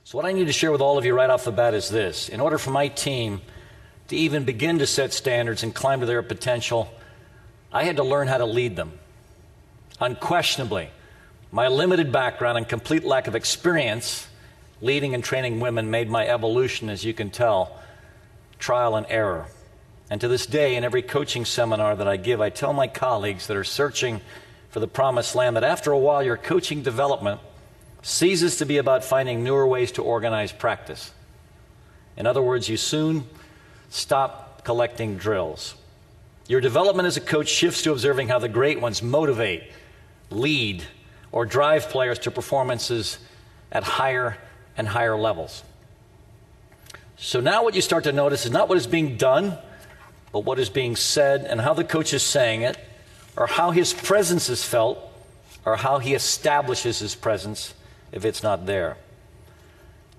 So what I need to share with all of you right off the bat is this. In order for my team to even begin to set standards and climb to their potential, I had to learn how to lead them. Unquestionably, my limited background and complete lack of experience leading and training women made my evolution, as you can tell, trial and error. And to this day, in every coaching seminar that I give, I tell my colleagues that are searching for the promised land that after a while, your coaching development ceases to be about finding newer ways to organize practice. In other words, you soon stop collecting drills. Your development as a coach shifts to observing how the great ones motivate, lead, or drive players to performances at higher and higher levels. So now what you start to notice is not what is being done, but what is being said and how the coach is saying it, or how his presence is felt, or how he establishes his presence if it's not there.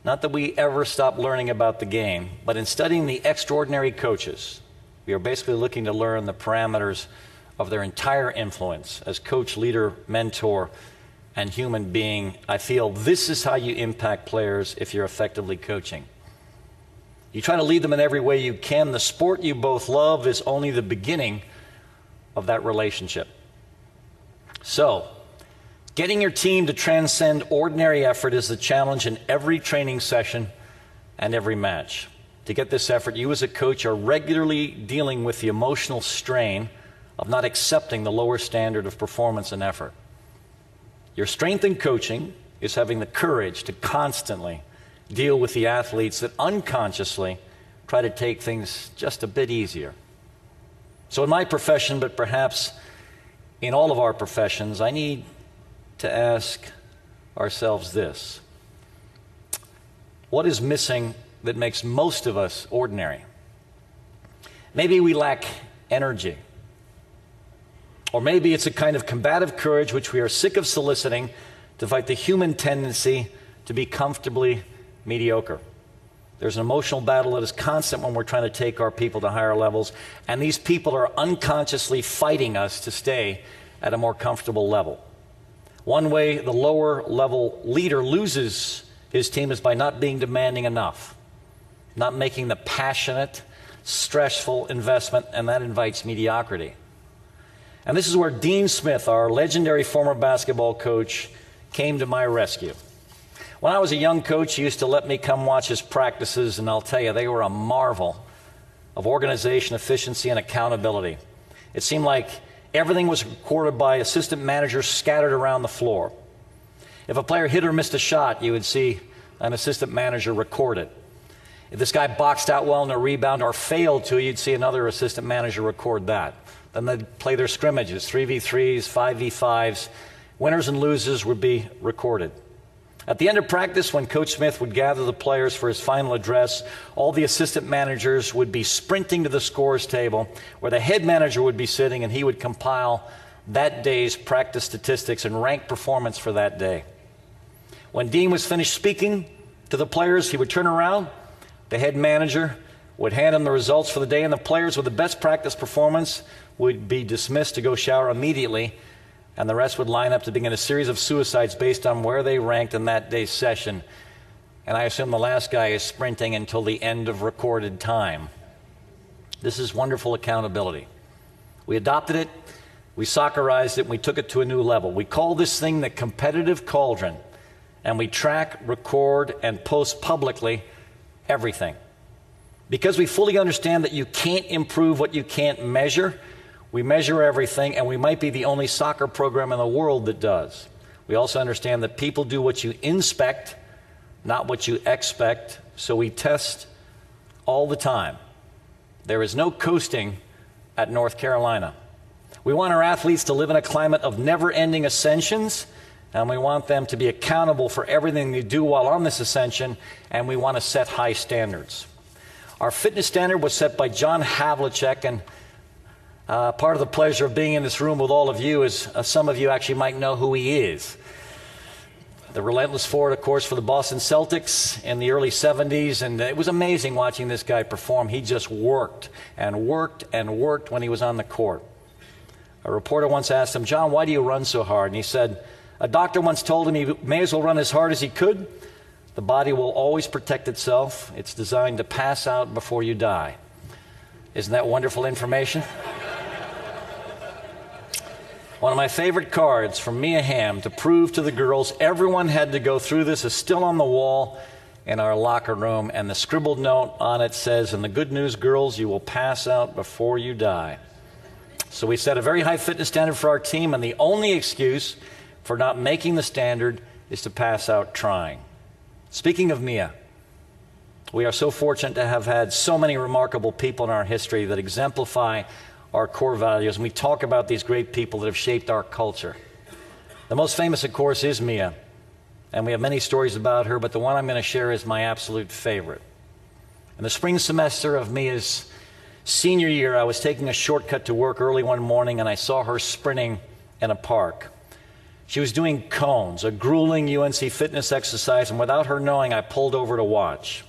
Not that we ever stop learning about the game, but in studying the extraordinary coaches, we are basically looking to learn the parameters of their entire influence as coach, leader, mentor, and human being. I feel this is how you impact players if you're effectively coaching. You try to lead them in every way you can. The sport you both love is only the beginning of that relationship. So, getting your team to transcend ordinary effort is the challenge in every training session and every match. To get this effort, you as a coach are regularly dealing with the emotional strain of not accepting the lower standard of performance and effort. Your strength in coaching is having the courage to constantly deal with the athletes that unconsciously try to take things just a bit easier. So in my profession, but perhaps in all of our professions, I need to ask ourselves this. What is missing that makes most of us ordinary? Maybe we lack energy. Or maybe it's a kind of combative courage which we are sick of soliciting to fight the human tendency to be comfortably mediocre. There's an emotional battle that is constant when we're trying to take our people to higher levels, and these people are unconsciously fighting us to stay at a more comfortable level. One way the lower level leader loses his team is by not being demanding enough, not making the passionate, stressful investment, and that invites mediocrity. And this is where Dean Smith, our legendary former basketball coach, came to my rescue. When I was a young coach, he used to let me come watch his practices, and I'll tell you, they were a marvel of organization, efficiency, and accountability. It seemed like everything was recorded by assistant managers scattered around the floor. If a player hit or missed a shot, you would see an assistant manager record it. If this guy boxed out well in a rebound or failed to, you'd see another assistant manager record that. Then they'd play their scrimmages, 3v3s, 5v5s. Winners and losers would be recorded. At the end of practice, when Coach Smith would gather the players for his final address, all the assistant managers would be sprinting to the scores table where the head manager would be sitting, and he would compile that day's practice statistics and rank performance for that day. When Dean was finished speaking to the players, he would turn around, the head manager would hand him the results for the day, and the players with the best practice performance would be dismissed to go shower immediately, and the rest would line up to begin a series of suicides based on where they ranked in that day's session. And I assume the last guy is sprinting until the end of recorded time. This is wonderful accountability. We adopted it, we soccerized it, and we took it to a new level. We call this thing the competitive cauldron, and we track, record, and post publicly everything. Because we fully understand that you can't improve what you can't measure, we measure everything, and we might be the only soccer program in the world that does. We also understand that people do what you inspect, not what you expect, so we test all the time. There is no coasting at North Carolina. We want our athletes to live in a climate of never-ending ascensions, and we want them to be accountable for everything they do while on this ascension, and we want to set high standards. Our fitness standard was set by John Havlicek, and part of the pleasure of being in this room with all of you is some of you actually might know who he is. The relentless forward, of course, for the Boston Celtics in the early 70s, and it was amazing watching this guy perform. He just worked and worked and worked when he was on the court. A reporter once asked him, "John, why do you run so hard?" And he said, "A doctor once told him he may as well run as hard as he could, The body will always protect itself. It's designed to pass out before you die. Isn't that wonderful information? One of my favorite cards from Mia Hamm to prove to the girls everyone had to go through this is still on the wall in our locker room, and the scribbled note on it says, "And the good news, girls, you will pass out before you die." So we set a very high fitness standard for our team, and the only excuse for not making the standard is to pass out trying. Speaking of Mia, we are so fortunate to have had so many remarkable people in our history that exemplify our core values, and we talk about these great people that have shaped our culture. The most famous, of course, is Mia, and we have many stories about her, but the one I'm going to share is my absolute favorite. In the spring semester of Mia's senior year, I was taking a shortcut to work early one morning, and I saw her sprinting in a park. She was doing cones, a grueling UNC fitness exercise, and without her knowing, I pulled over to watch.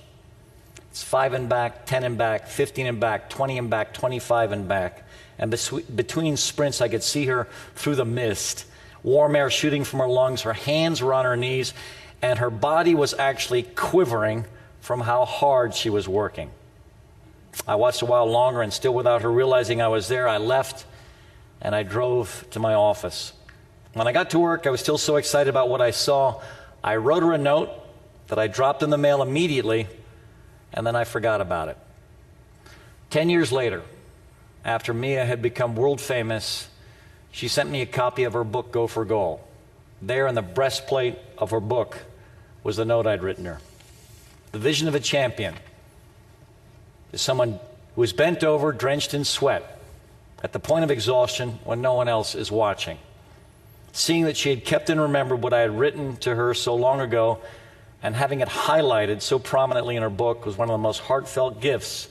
It's 5 and back, 10 and back, 15 and back, 20 and back, 25 and back. And between sprints, I could see her through the mist, warm air shooting from her lungs. Her hands were on her knees, and her body was actually quivering from how hard she was working. I watched a while longer, and still without her realizing I was there, I left and I drove to my office. When I got to work, I was still so excited about what I saw. I wrote her a note that I dropped in the mail immediately, and then I forgot about it. 10 years later, after Mia had become world famous, she sent me a copy of her book, Go for Goal. There in the breastplate of her book was the note I'd written her. The vision of a champion is someone who is bent over, drenched in sweat, at the point of exhaustion when no one else is watching. Seeing that she had kept and remembered what I had written to her so long ago, and having it highlighted so prominently in her book, was one of the most heartfelt gifts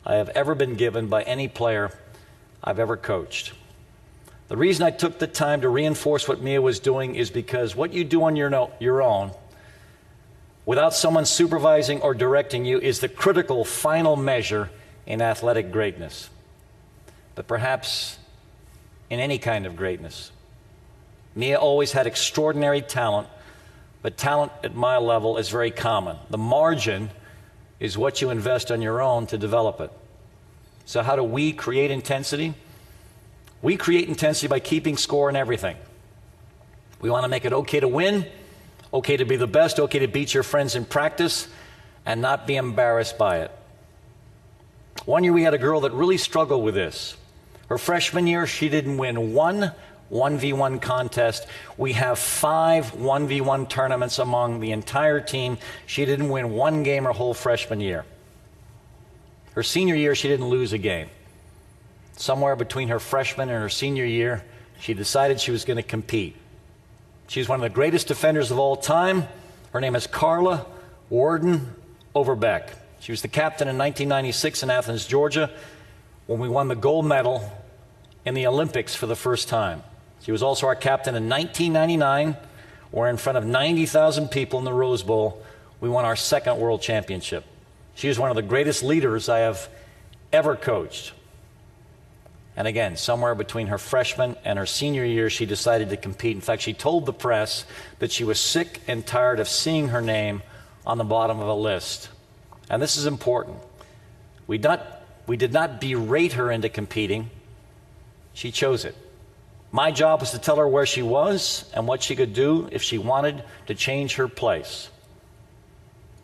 I have ever been given by any player I've ever coached. The reason I took the time to reinforce what Mia was doing is because what you do on your own, without someone supervising or directing you, is the critical final measure in athletic greatness. But perhaps in any kind of greatness. Mia always had extraordinary talent, but talent at my level is very common. The margin is what you invest on your own to develop it. So how do we create intensity? We create intensity by keeping score in everything. We want to make it okay to win, okay to be the best, okay to beat your friends in practice, and not be embarrassed by it. One year we had a girl that really struggled with this. Her freshman year, she didn't win one 1v1 contest. We have 5 1v1 tournaments among the entire team. She didn't win one game her whole freshman year. Her senior year, she didn't lose a game. Somewhere between her freshman and her senior year, she decided she was going to compete. She's one of the greatest defenders of all time. Her name is Carla Worden Overbeck. She was the captain in 1996 in Athens, Georgia, when we won the gold medal in the Olympics for the first time. She was also our captain in 1999, where in front of 90,000 people in the Rose Bowl, we won our 2nd world championship. She is one of the greatest leaders I have ever coached. And again, somewhere between her freshman and her senior year, she decided to compete. In fact, she told the press that she was sick and tired of seeing her name on the bottom of a list. And this is important. We did not berate her into competing. She chose it. My job was to tell her where she was and what she could do if she wanted to change her place.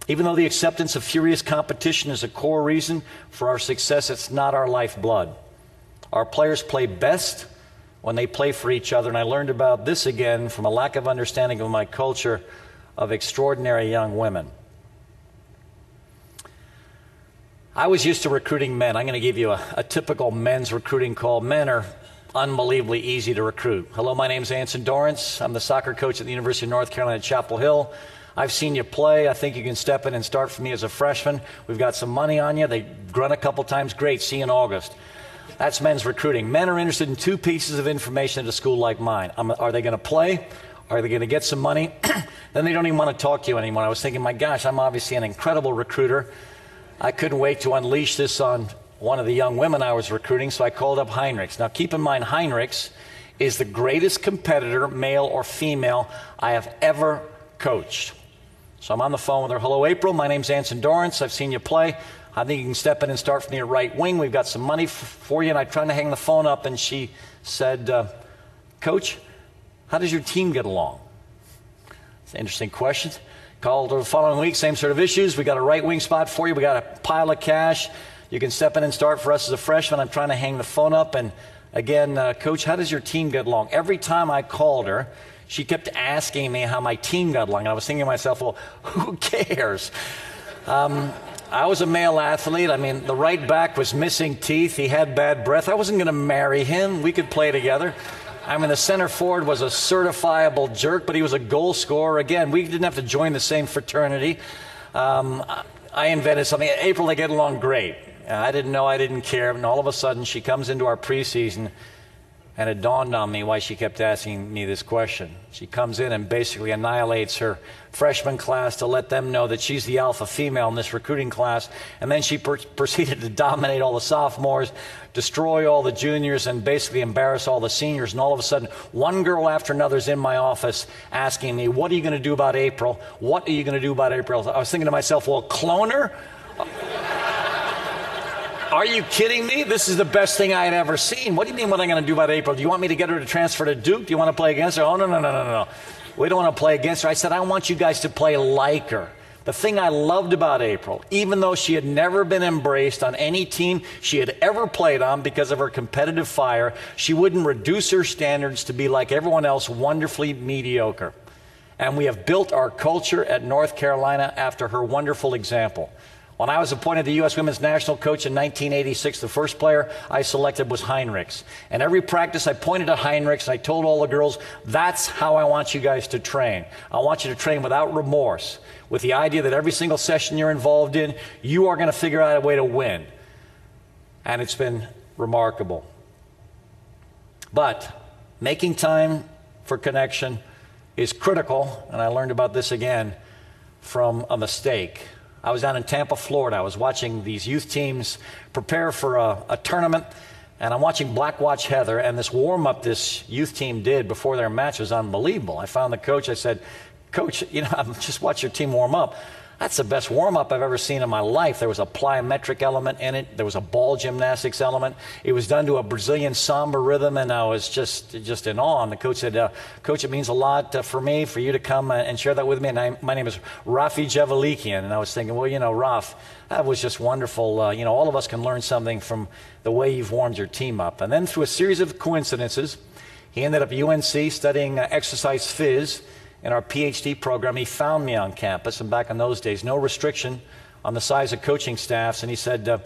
Even though the acceptance of furious competition is a core reason for our success, it's not our lifeblood. Our players play best when they play for each other, and I learned about this again from a lack of understanding of my culture of extraordinary young women. I was used to recruiting men. I'm going to give you a typical men's recruiting call. Men are unbelievably easy to recruit. Hello, my name's Anson. I'm the soccer coach at the University of North Carolina at Chapel Hill. I've seen you play. I think you can step in and start for me as a freshman. We've got some money on you. They grunt a couple times. Great. See you in August. That's men's recruiting. Men are interested in 2 pieces of information at a school like mine. Are they going to play? Are they going to get some money? Then they don't even want to talk to you anymore. I was thinking, my gosh, I'm obviously an incredible recruiter. I couldn't wait to unleash this on one of the young women I was recruiting, so I called up Heinrichs. Now, keep in mind, Heinrichs is the greatest competitor, male or female, I have ever coached. So I'm on the phone with her. "Hello, April. My name's Anson. I've seen you play. I think you can step in and start from the right wing. We've got some money for you." And I'm trying to hang the phone up, and she said, "Coach, how does your team get along?" It's an interesting question. Called her the following week, same sort of issues. "We got a right wing spot for you. We got a pile of cash. You can step in and start for us as a freshman." I'm trying to hang the phone up, and again, "Coach, how does your team get along?" Every time I called her, she kept asking me how my team got along. And I was thinking to myself, well, who cares? I was a male athlete. I mean, the right back was missing teeth. He had bad breath. I wasn't going to marry him. We could play together. I mean, the center forward was a certifiable jerk, but he was a goal scorer. Again, we didn't have to join the same fraternity. I invented something. April, they get along great. I didn't know, I didn't care. And all of a sudden, she comes into our preseason, and it dawned on me why she kept asking me this question. She comes in and basically annihilates her freshman class to let them know that she's the alpha female in this recruiting class. And then she proceeded to dominate all the sophomores, destroy all the juniors, and basically embarrass all the seniors. And all of a sudden, one girl after another is in my office asking me, "What are you going to do about April? What are you going to do about April?" I was thinking to myself, well, clone her? Are you kidding me? This is the best thing I had ever seen. What do you mean what I'm going to do about April? Do you want me to get her to transfer to Duke? Do you want to play against her? Oh, no. We don't want to play against her. I said, I want you guys to play like her. The thing I loved about April, even though she had never been embraced on any team she had ever played on because of her competitive fire, she wouldn't reduce her standards to be like everyone else, wonderfully mediocre. And we have built our culture at North Carolina after her wonderful example. When I was appointed the U.S. Women's National Coach in 1986, the first player I selected was Heinrichs. And every practice I pointed to Heinrichs, and I told all the girls, that's how I want you guys to train. I want you to train without remorse, with the idea that every single session you're involved in, you are going to figure out a way to win. And it's been remarkable. But making time for connection is critical, and I learned about this again from a mistake. I was down in Tampa, Florida. I was watching these youth teams prepare for a tournament, and I'm watching Black Watch Heather, and this warm-up this youth team did before their match was unbelievable. I found the coach. I said, "Coach, just watch your team warm up. That's the best warm-up I've ever seen in my life." There was a plyometric element in it. There was a ball gymnastics element. It was done to a Brazilian samba rhythm, and I was just in awe. And the coach said, "Coach, it means a lot for me, for you to come and share that with me. And my name is Rafi Javelikian." And I was thinking, well, Raf, that was just wonderful. All of us can learn something from the way you've warmed your team up. And then through a series of coincidences, he ended up at UNC studying exercise phys. In our PhD program, he found me on campus, and back in those days, no restriction on the size of coaching staffs. And he said,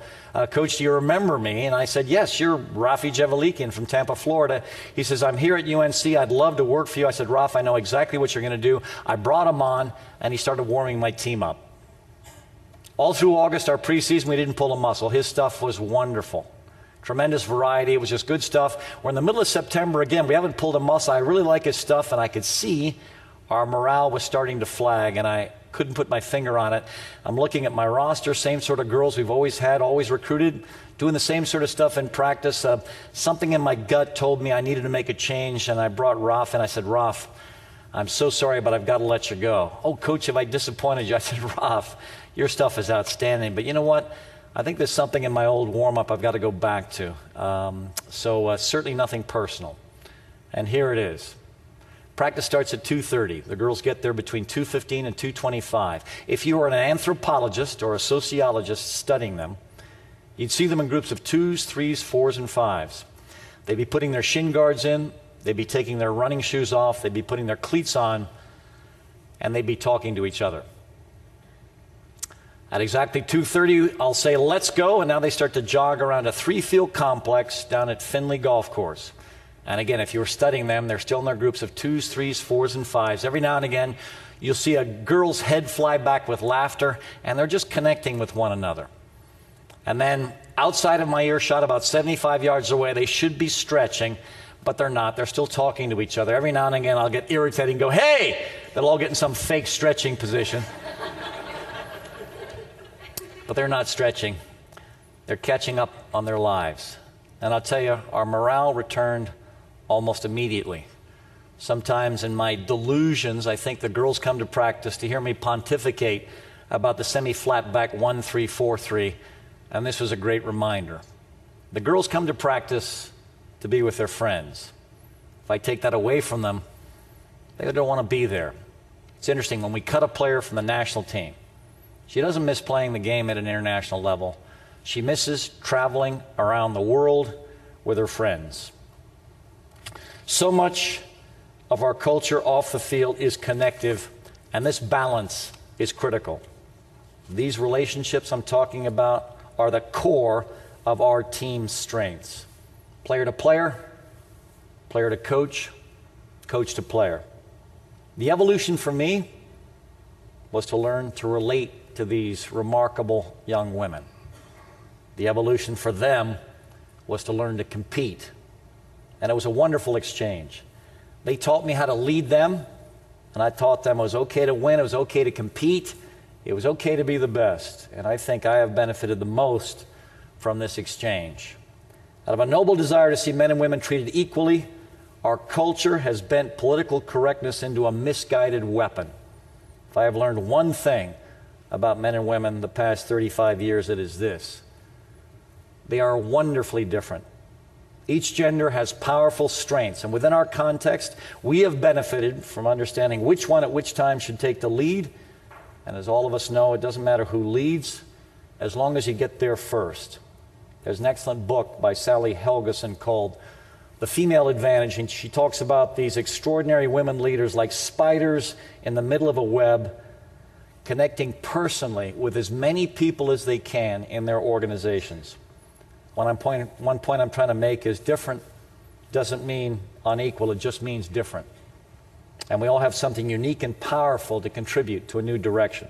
"Coach, do you remember me?" And I said, "Yes, you're Rafi Javelikian from Tampa, Florida." He says, "I'm here at UNC. I'd love to work for you." I said, "Raf, I know exactly what you're going to do." I brought him on, and he started warming my team up. All through August, our preseason, we didn't pull a muscle. His stuff was wonderful. Tremendous variety. It was just good stuff. We're in the middle of September again. We haven't pulled a muscle. I really like his stuff, and I could see our morale was starting to flag, and I couldn't put my finger on it. I'm looking at my roster, same sort of girls we've always had, always recruited, doing the same sort of stuff in practice. Something in my gut told me I needed to make a change, and I brought Raf, and I said, "Raf, I'm so sorry, but I've got to let you go." "Oh, Coach, have I disappointed you?" I said, "Raf, your stuff is outstanding, but you know what? I think there's something in my old warm-up I've got to go back to." So certainly nothing personal. And here it is. Practice starts at 2:30. The girls get there between 2:15 and 2:25. If you were an anthropologist or a sociologist studying them, you'd see them in groups of 2s, 3s, 4s, and 5s. They'd be putting their shin guards in. They'd be taking their running shoes off. They'd be putting their cleats on. And they'd be talking to each other. At exactly 2:30, I'll say, "Let's go." And now they start to jog around a 3-field complex down at Finley Golf Course. And again, if you were studying them, they're still in their groups of 2s, 3s, 4s, and 5s. Every now and again, you'll see a girl's head fly back with laughter, and they're just connecting with one another. And then outside of my earshot, about 75 yards away, they should be stretching, but they're not. They're still talking to each other. Every now and again, I'll get irritated and go, "Hey!" They'll all get in some fake stretching position. But they're not stretching. They're catching up on their lives. And I'll tell you, our morale returned almost immediately. Sometimes in my delusions, I think the girls come to practice to hear me pontificate about the semi-flat back 1-3-4-3, and this was a great reminder. The girls come to practice to be with their friends. If I take that away from them, they don't want to be there. It's interesting, when we cut a player from the national team, she doesn't miss playing the game at an international level. She misses traveling around the world with her friends. So much of our culture off the field is connective, and this balance is critical. These relationships I'm talking about are the core of our team's strengths. Player to player, player to coach, coach to player. The evolution for me was to learn to relate to these remarkable young women. The evolution for them was to learn to compete. And it was a wonderful exchange. They taught me how to lead them, and I taught them it was okay to win, it was okay to compete, it was okay to be the best. And I think I have benefited the most from this exchange. Out of a noble desire to see men and women treated equally, our culture has bent political correctness into a misguided weapon. If I have learned one thing about men and women the past 35 years, it is this: they are wonderfully different. Each gender has powerful strengths, and within our context, we have benefited from understanding which one at which time should take the lead. And as all of us know, it doesn't matter who leads, as long as you get there first. There's an excellent book by Sally Helgeson called The Female Advantage, and she talks about these extraordinary women leaders like spiders in the middle of a web, connecting personally with as many people as they can in their organizations. One point I'm trying to make is different doesn't mean unequal, it just means different. And we all have something unique and powerful to contribute to a new direction.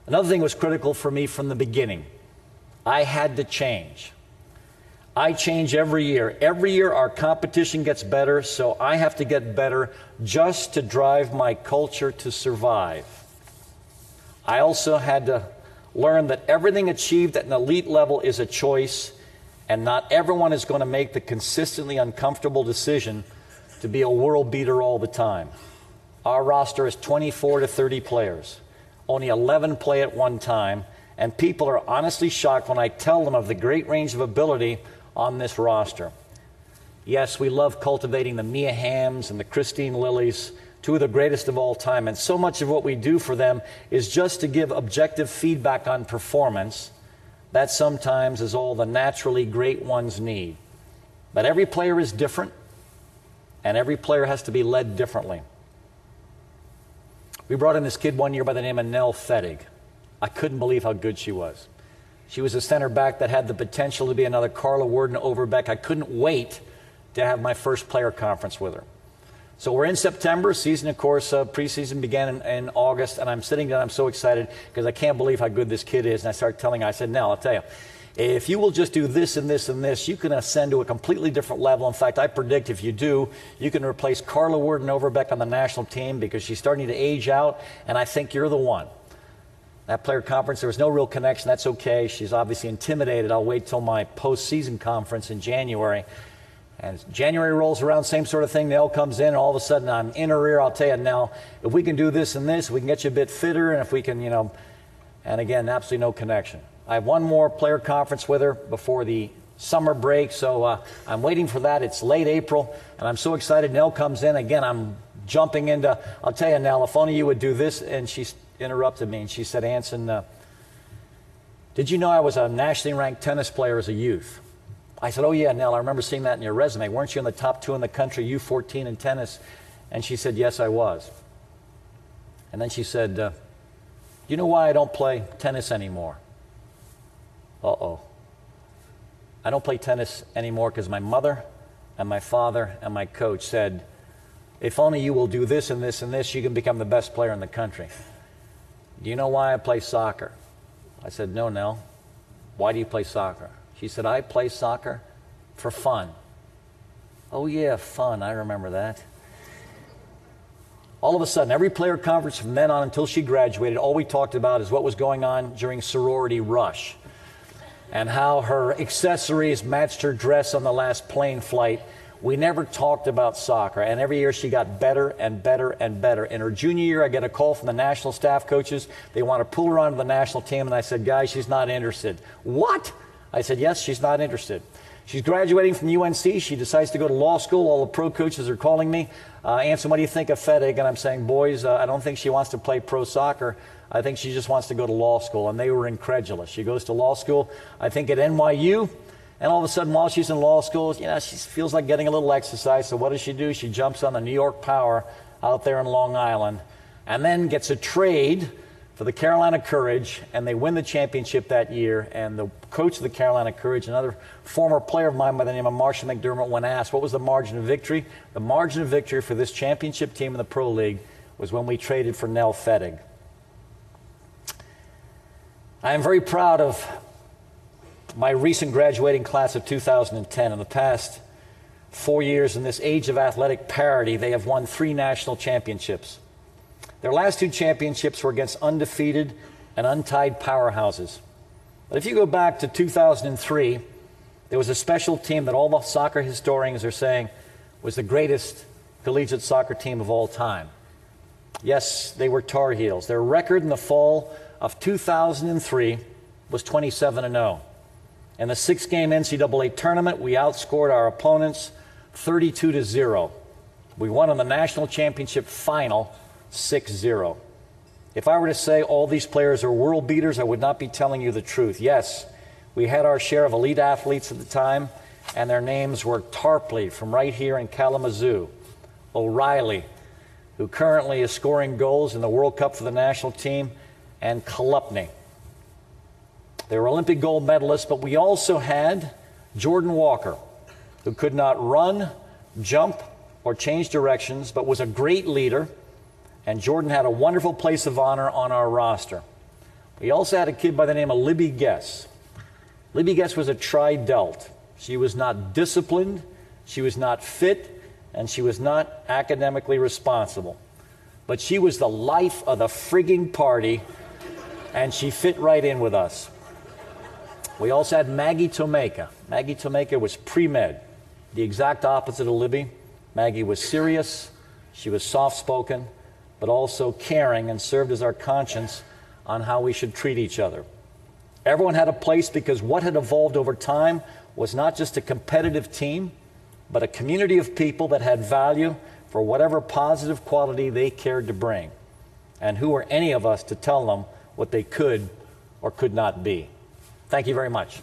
Another thing was critical for me from the beginning. I had to change. I change every year. Every year our competition gets better, so I have to get better just to drive my culture to survive. I also had to learn that everything achieved at an elite level is a choice, and not everyone is going to make the consistently uncomfortable decision to be a world beater all the time. Our roster is 24 to 30 players. Only 11 play at one time, and people are honestly shocked when I tell them of the great range of ability on this roster. Yes, we love cultivating the Mia Hamms and the Christine Lillys, two of the greatest of all time, and so much of what we do for them is just to give objective feedback on performance. That sometimes is all the naturally great ones need. But every player is different, and every player has to be led differently. We brought in this kid one year by the name of Nell Fettig. I couldn't believe how good she was. She was a center back that had the potential to be another Carla Worden Overbeck. I couldn't wait to have my first player conference with her. So we're in September. Season, of course, preseason began in August, and I'm sitting down. I'm so excited because I can't believe how good this kid is. And I started telling her, I said, Nell, I'll tell you, if you will just do this and this and this, you can ascend to a completely different level. In fact, I predict if you do, you can replace Carla Worden Overbeck on the national team because she's starting to age out, and I think you're the one. That player conference, there was no real connection. That's okay. She's obviously intimidated. I'll wait till my postseason conference in January. And as January rolls around, same sort of thing. Nell comes in, and all of a sudden I'm in her ear. I'll tell you, Nell, if we can do this and this, we can get you a bit fitter, and if we can, and again, absolutely no connection. I have one more player conference with her before the summer break, so I'm waiting for that. It's late April, and I'm so excited. Nell comes in. Again, I'm jumping into, I'll tell you, Nell, if only you would do this. And she interrupted me, and she said, Anson, did you know I was a nationally ranked tennis player as a youth? I said, oh, yeah, Nell, I remember seeing that in your resume. Weren't you in the top 2 in the country, U14 in tennis? And she said, yes, I was. And then she said, you know why I don't play tennis anymore? Uh-oh. I don't play tennis anymore because my mother and my father and my coach said, if only you will do this and this and this, you can become the best player in the country. Do you know why I play soccer? I said, no, Nell. Why do you play soccer? She said, I play soccer for fun. Oh, yeah, fun. I remember that. All of a sudden, every player conference from then on until she graduated, all we talked about is what was going on during sorority rush and how her accessories matched her dress on the last plane flight We never talked about soccer, and every year she got better and better and better. In her junior year, I get a call from the national staff coaches. They want to pull her onto the national team, and I said, guys, she's not interested. What? I said, yes, she's not interested. She's graduating from UNC. She decides to go to law school. All the pro coaches are calling me. Anson, what do you think of FedEg? And I'm saying, boys, I don't think she wants to play pro soccer. I think she just wants to go to law school. And they were incredulous. She goes to law school, I think, at NYU. And all of a sudden, while she's in law school, she feels like getting a little exercise. So what does she do? She jumps on the New York Power out there in Long Island and then gets a trade for the Carolina Courage, and they win the championship that year. And the coach of the Carolina Courage, another former player of mine by the name of Marshall McDermott, when asked what was the margin of victory, the margin of victory for this championship team in the Pro League was when we traded for Nell FedEg. I am very proud of my recent graduating class of 2010. In the past 4 years, in this age of athletic parity, they have won 3 national championships. Their last 2 championships were against undefeated and untied powerhouses. But if you go back to 2003, there was a special team that all the soccer historians are saying was the greatest collegiate soccer team of all time. Yes, they were Tar Heels. Their record in the fall of 2003 was 27-0. In the 6-game NCAA tournament, we outscored our opponents 32-0. We won in the national championship final 6-0. If I were to say all these players are world beaters, I would not be telling you the truth. Yes, we had our share of elite athletes at the time, and their names were Tarpley from right here in Kalamazoo, O'Reilly, who currently is scoring goals in the World Cup for the national team, and Kolupny. They were Olympic gold medalists, but we also had Jordan Walker, who could not run, jump, or change directions, but was a great leader, and Jordan had a wonderful place of honor on our roster. We also had a kid by the name of Libby Guess. Libby Guess was a tri-delt. She was not disciplined, she was not fit, and she was not academically responsible. But she was the life of the frigging party, and she fit right in with us. We also had Maggie Tomeka. Maggie Tomeka was pre-med, the exact opposite of Libby. Maggie was serious, she was soft-spoken, but also caring, and served as our conscience on how we should treat each other. Everyone had a place because what had evolved over time was not just a competitive team, but a community of people that had value for whatever positive quality they cared to bring. And who were any of us to tell them what they could or could not be? Thank you very much.